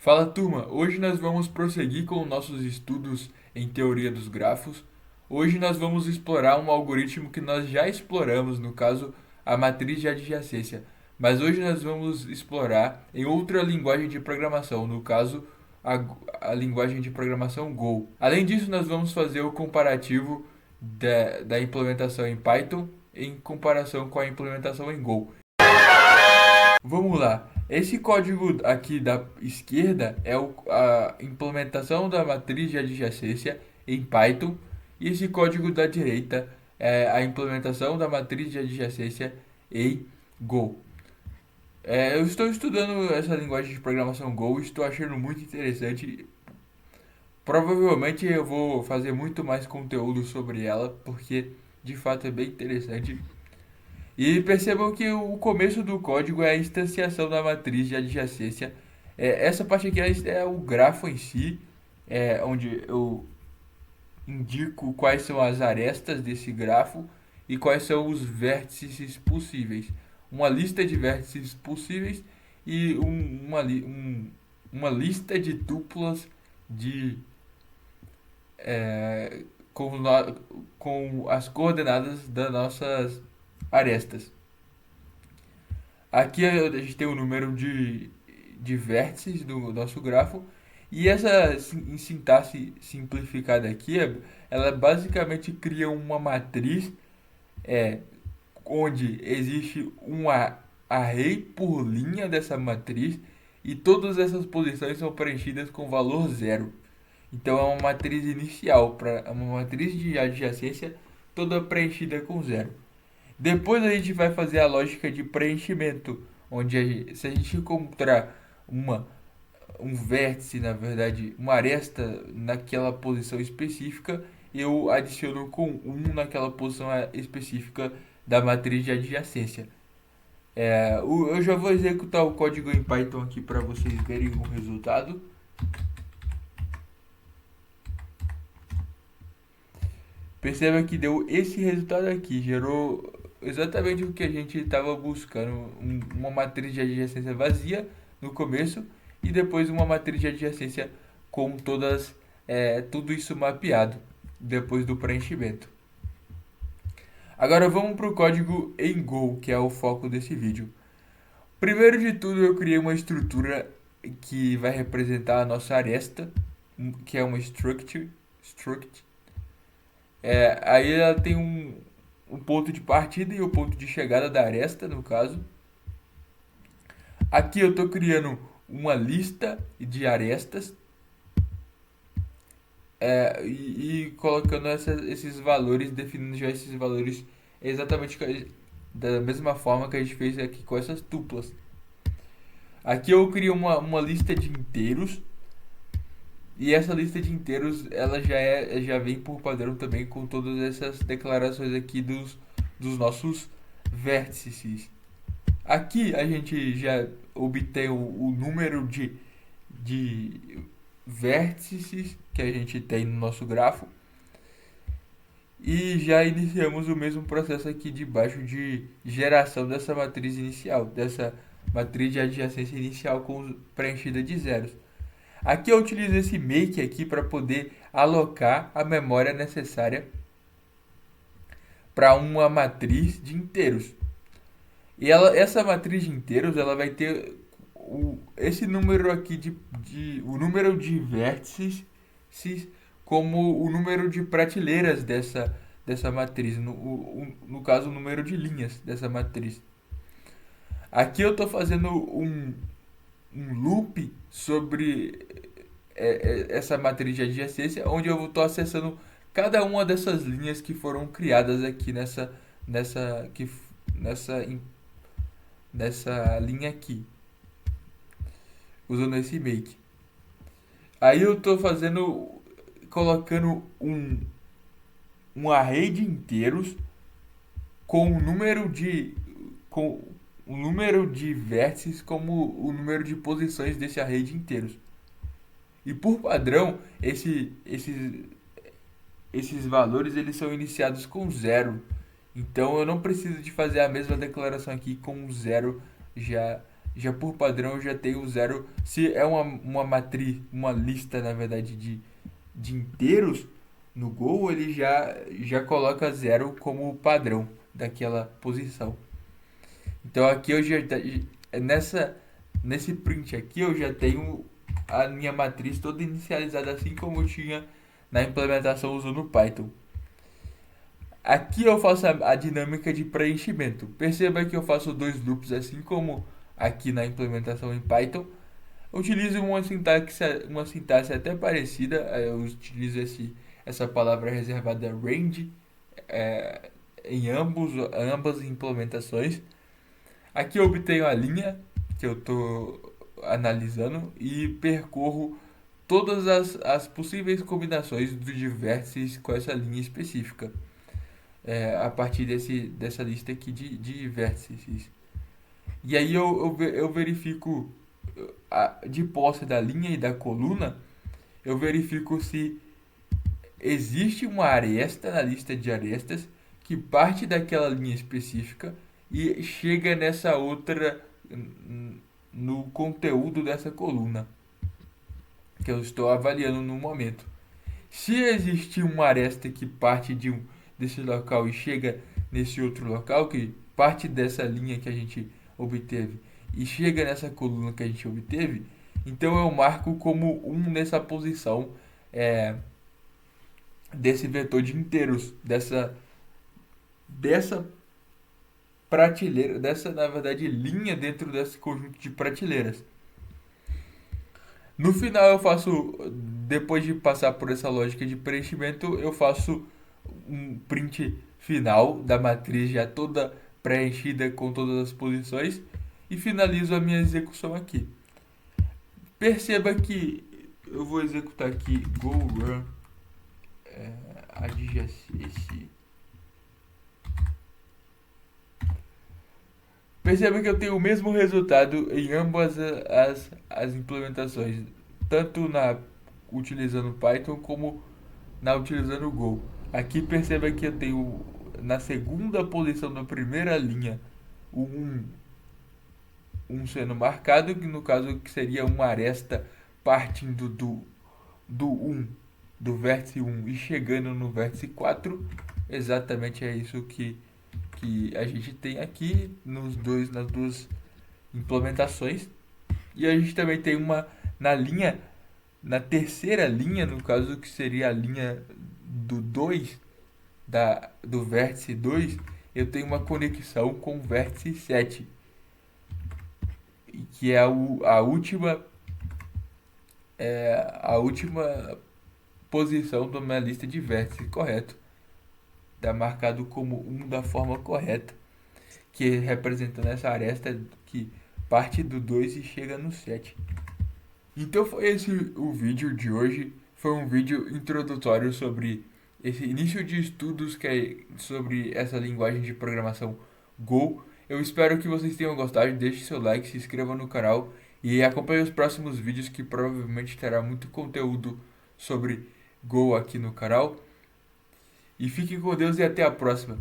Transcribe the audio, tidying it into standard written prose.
Fala turma, hoje nós vamos prosseguir com nossos estudos em teoria dos grafos. Hoje nós vamos explorar um algoritmo que nós já exploramos, no caso, a matriz de adjacência. Mas hoje nós vamos explorar em outra linguagem de programação, no caso, a linguagem de programação Go. Além disso, nós vamos fazer o comparativo da implementação em Python em comparação com a implementação em Go. Vamos lá. Esse código aqui da esquerda é a implementação da matriz de adjacência em Python. E esse código da direita é a implementação da matriz de adjacência em Go. Eu estou estudando essa linguagem de programação Go e estou achando muito interessante. Provavelmente eu vou fazer muito mais conteúdo sobre ela, porque de fato é bem interessante. E percebam que o começo do código é a instanciação da matriz de adjacência. Essa parte aqui é o grafo em si, onde eu indico quais são as arestas desse grafo e quais são os vértices possíveis. Uma lista de vértices possíveis e uma lista de tuplas de, é, com, no- com as coordenadas das nossas arestas. Aqui a gente tem o número de vértices do nosso grafo. E essa sintaxe simplificada aqui, ela basicamente cria uma matriz é, onde existe um array por linha dessa matriz e todas essas posições são preenchidas com valor zero. Então é uma matriz inicial, uma matriz de adjacência toda preenchida com zero. Depois a gente vai fazer a lógica de preenchimento, onde se a gente encontrar um vértice, na verdade, uma aresta naquela posição específica, eu adiciono com um naquela posição específica da matriz de adjacência. Eu já vou executar o código em Python aqui para vocês verem o resultado. Perceba que deu esse resultado aqui, gerou exatamente o que a gente estava buscando, uma matriz de adjacência vazia no começo e depois uma matriz de adjacência com tudo isso mapeado depois do preenchimento. Agora vamos para o código em Go, que é o foco desse vídeo. Primeiro de tudo, eu criei uma estrutura que vai representar a nossa aresta, que é uma struct. Aí ela tem um ponto de partida e o ponto de chegada da aresta, no caso. Aqui eu estou criando uma lista de arestas e colocando esses valores, definindo já esses valores exatamente da mesma forma que a gente fez aqui com essas tuplas. Aqui eu crio uma lista de inteiros e essa lista de inteiros ela já vem por padrão também com todas essas declarações aqui dos nossos vértices. Aqui a gente já obtém o número de vértices que a gente tem no nosso grafo e já iniciamos o mesmo processo aqui de baixo de geração dessa matriz inicial, dessa matriz de adjacência inicial preenchida de zeros. Aqui eu utilizo esse make aqui para poder alocar a memória necessária para uma matriz de inteiros. E essa matriz de inteiros ela vai ter esse número aqui o número de vértices como o número de prateleiras dessa matriz, no caso o número de linhas dessa matriz. Aqui eu estou fazendo um loop sobre essa matriz de adjacência, onde eu estou acessando cada uma dessas linhas que foram criadas aqui nessa, que, nessa, nessa linha aqui, usando esse make. Aí eu estou colocando um array de inteiros com com o número de vértices como o número de posições desse array de inteiros. E por padrão, esses valores eles são iniciados com zero. Então eu não preciso de fazer a mesma declaração aqui com zero já Já por padrão eu já tenho zero. Se é uma matriz, uma lista na verdade de inteiros no Go, ele já coloca zero como padrão daquela posição. Então aqui eu já nessa nesse print aqui eu já tenho a minha matriz toda inicializada assim como eu tinha na implementação usando Python. Aqui eu faço a dinâmica de preenchimento. Perceba que eu faço dois loops assim como aqui na implementação em Python. Eu utilizo uma sintaxe até parecida. Eu utilizo essa palavra reservada range em ambas implementações. Aqui eu obtenho a linha que eu estou analisando e percorro todas as possíveis combinações de vértices com essa linha específica, a partir dessa lista aqui de vértices. E aí eu verifico, de posse da linha e da coluna, eu verifico se existe uma aresta na lista de arestas que parte daquela linha específica e chega nessa outra no conteúdo dessa coluna que eu estou avaliando no momento. Se existir uma aresta que parte desse local e chega nesse outro local, que parte dessa linha que a gente obteve e chega nessa coluna que a gente obteve, então eu marco como nessa posição desse vetor de inteiros, dessa prateleira, dessa na verdade linha dentro desse conjunto de prateleiras. No final eu faço, depois de passar por essa lógica de preenchimento, eu faço um print final da matriz já toda preenchida com todas as posições e finalizo a minha execução aqui. Perceba que eu vou executar aqui go run adjacência. Perceba que eu tenho o mesmo resultado em ambas as implementações, tanto utilizando Python como na utilizando o Go. Aqui perceba que eu tenho na segunda posição da primeira linha o 1 sendo marcado, que no caso que seria uma aresta partindo do 1, do vértice 1 e chegando no vértice 4. Exatamente é isso que a gente tem aqui nas duas implementações. E a gente também tem uma na terceira linha, no caso que seria a linha do 2, do vértice 2, eu tenho uma conexão com o vértice 7, que é a última posição da minha lista de vértices, correto? Está marcado como 1 da forma correta, que representando essa aresta que parte do 2 e chega no 7. Então foi esse o vídeo de hoje. Foi um vídeo introdutório sobre esse início de estudos sobre essa linguagem de programação Go. Eu espero que vocês tenham gostado. Deixe seu like, se inscreva no canal e acompanhe os próximos vídeos que provavelmente terá muito conteúdo sobre Go aqui no canal. E fiquem com Deus e até a próxima.